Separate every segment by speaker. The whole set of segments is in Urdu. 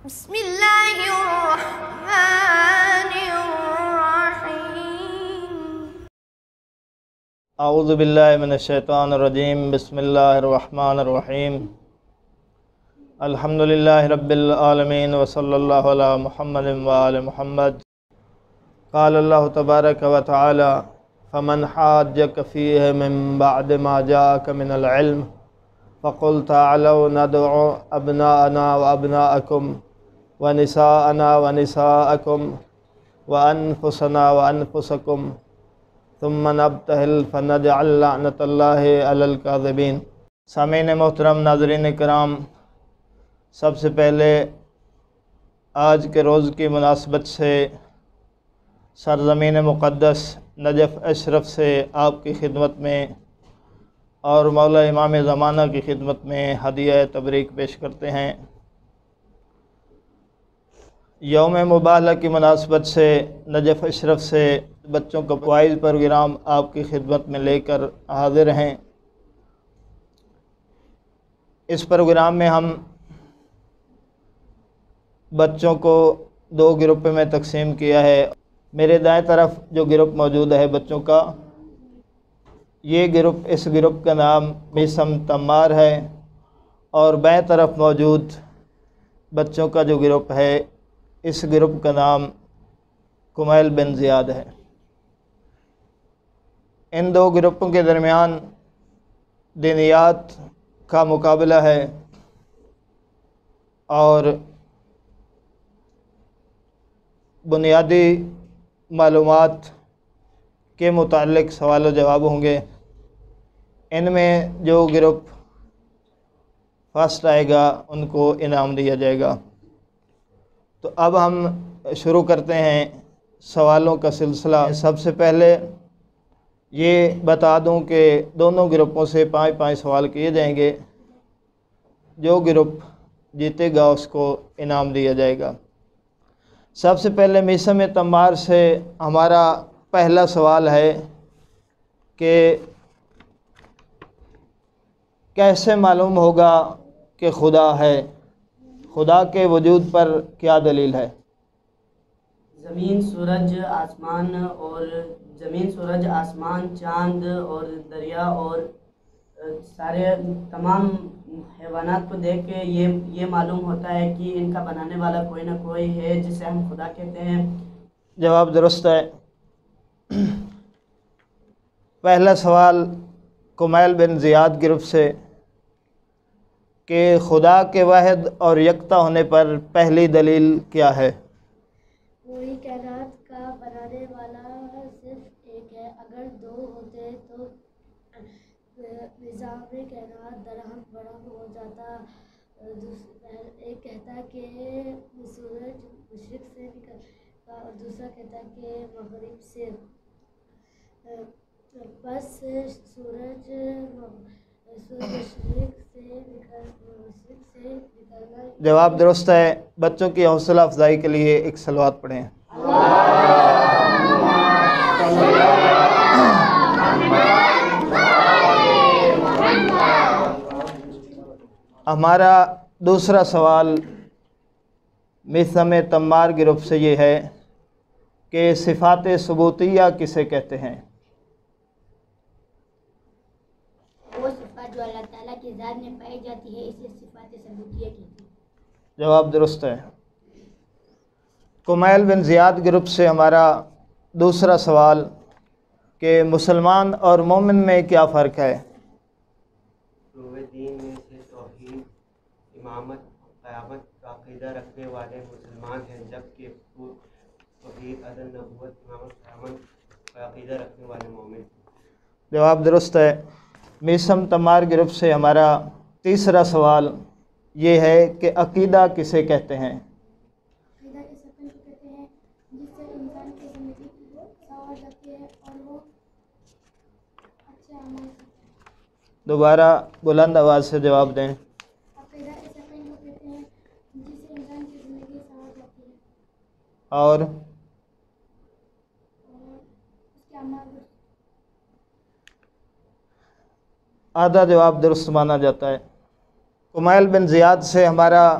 Speaker 1: بسم اللہ الرحمن الرحیم۔
Speaker 2: اعوذ باللہ من الشیطان الرجیم، بسم اللہ الرحمن الرحیم۔ الحمدللہ رب العالمین وصلی اللہ علی محمد وآل محمد۔ قال اللہ تبارک و تعالی فمن حاجک فیہ من بعد ما جاءک من العلم فقل تعالوا ندعو ابناءنا وابناءکم ونساءنا ونساءکم وانفسنا وانفسکم ثم نبتہل فنجعل لعنت اللہ علی الکاذبین۔ سامعین محترم، ناظرین کرام، سب سے پہلے آج کے روز کی مناسبت سے سرزمین مقدس نجف اشرف سے آپ کی خدمت میں اور مولا امام زمانہ کی خدمت میں ہدیہ تبریک پیش کرتے ہیں۔ یوم مباہلہ کی مناسبت سے نجف اشرف سے بچوں کا وائز پروگرام آپ کی خدمت میں لے کر حاضر ہیں۔ اس پروگرام میں ہم بچوں کو دو گروپ میں تقسیم کیا ہے۔ میرے دائیں طرف جو گروپ موجود ہے بچوں کا، یہ گروپ، اس گروپ کا نام میثم تمار ہے، اور بائیں طرف موجود بچوں کا جو گروپ ہے، اس گروپ کا نام کمیل بن زیاد ہے۔ ان دو گروپوں کے درمیان دینیات کا مقابلہ ہے اور بنیادی معلومات کے متعلق سوال و جواب ہوں گے۔ ان میں جو گروپ فرسٹ آئے گا ان کو انعام دیا جائے گا۔ تو اب ہم شروع کرتے ہیں سوالوں کا سلسلہ۔ سب سے پہلے یہ بتا دوں کہ دونوں گروپوں سے 5 سوال کیے جائیں گے۔ جو گروپ جیتے گا اس کو انعام دیا جائے گا۔ سب سے پہلے میثم تمار سے ہمارا پہلا سوال ہے کہ کیسے معلوم ہوگا کہ خدا ہے؟ خدا کے وجود پر کیا دلیل ہے؟
Speaker 3: زمین، سورج، آسمان، چاند اور دریا اور سارے تمام حیوانات کو دیکھ کے یہ معلوم ہوتا ہے کہ ان کا بنانے والا کوئی نہ کوئی ہے جسے ہم خدا کہتے ہیں۔
Speaker 2: جواب درست ہے۔ پہلا سوال کمیل بن زیاد گروپ سے کہ خدا کے واحد اور یکتا ہونے پر پہلی دلیل کیا ہے؟
Speaker 4: پوری کائنات کا بنانے والا صرف ایک ہے، اگر دو ہوتے تو نظام کائنات درہم برہم ہو جاتا۔ ایک کہتا کہ سورج مشرق سے نکلتا اور دوسرا کہتا کہ مغرب سے، بس سورج مشرق سے نکلنا۔
Speaker 2: جواب درست ہے۔ بچوں کی حوصلہ افزائی کے لیے ایک صلوات پڑھیں۔ ہمارا دوسرا سوال میثم تمار گروپ سے یہ ہے کہ صفات ثبوتیہ کسے کہتے ہیں؟
Speaker 4: وہ صفات جو اللہ تعالیٰ کی ذات میں پائی جاتی ہے اسے صفات ثبوتیہ کہتے ہیں۔
Speaker 2: جواب درست ہے۔ کمیل بن زیاد گروپ سے ہمارا دوسرا سوال کہ مسلمان اور مومن میں کیا فرق ہے؟
Speaker 5: شعبۂ دین میں سے توحید، امامت، قیامت کا عقیدہ رکھنے والے مسلمان ہیں، جبکہ توحید، عدل، نبوت، امامت، قیامت کا عقیدہ رکھنے والے مومن ہیں۔
Speaker 2: جواب درست ہے۔ میثم تمار گروپ سے ہمارا تیسرا سوال یہ ہے کہ عقیدہ کسے کہتے ہیں؟
Speaker 4: عقیدہ اس عقل کو کہتے ہیں جس سے انسان کی زندگی سنور جاتی ہے اور وہ اچھے اعمال کرتا ہے۔
Speaker 2: دوبارہ بلند آواز سے جواب دیں۔
Speaker 4: عقیدہ اس عقل کو کہتے ہیں جس سے انسان کی زندگی سنور جاتی ہے
Speaker 2: اور
Speaker 4: اس کے اعمال کو۔
Speaker 2: آدھا جواب درست مانا جاتا ہے۔ کمیل بن زیاد سے ہمارا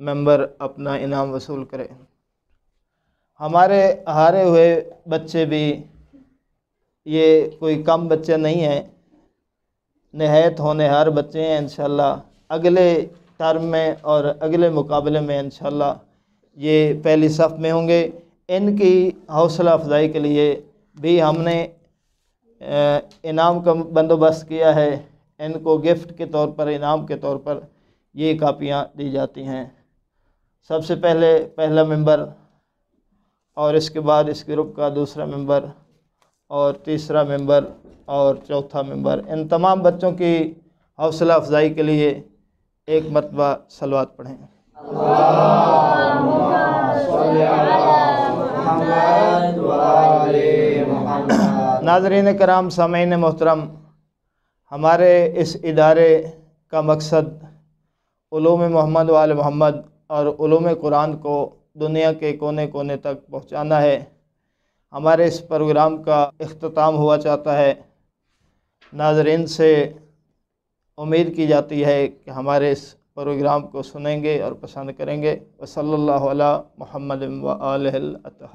Speaker 2: ممبر اپنا انعام وصول کرے۔ ہمارے ہارے ہوئے بچے بھی یہ کوئی کم بچے نہیں ہیں، نہایت ہونہار بچے ہیں انشاءاللہ۔ اگلے ٹرم میں اور اگلے مقابلے میں انشاءاللہ یہ پہلی صف میں ہوں گے۔ ان کی حوصلہ افزائی کے لیے بھی ہم نے انعام کا بندوبست کیا ہے۔ ان کو گفٹ کے طور پر، انعام کے طور پر یہ کاپیاں دی جاتی ہیں۔ سب سے پہلے پہلا ممبر، اور اس کے بعد اس گروپ کا دوسرا ممبر اور تیسرا ممبر اور چوتھا ممبر، ان تمام بچوں کی حوصلہ افزائی کے لیے ایک مرتبہ صلوات پڑھیں۔ ناظرین کرام، سامعین محترم، ہمارے اس ادارے کا مقصد علوم محمد و آل محمد اور علوم قرآن کو دنیا کے کونے کونے تک پہنچانا ہے۔ ہمارے اس پروگرام کا اختتام ہوا چاہتا ہے۔ ناظرین سے امید کی جاتی ہے کہ ہمارے اس پروگرام کو سنیں گے اور پسند کریں گے۔ وصلی اللہ علی محمد و آلہ الاطہار۔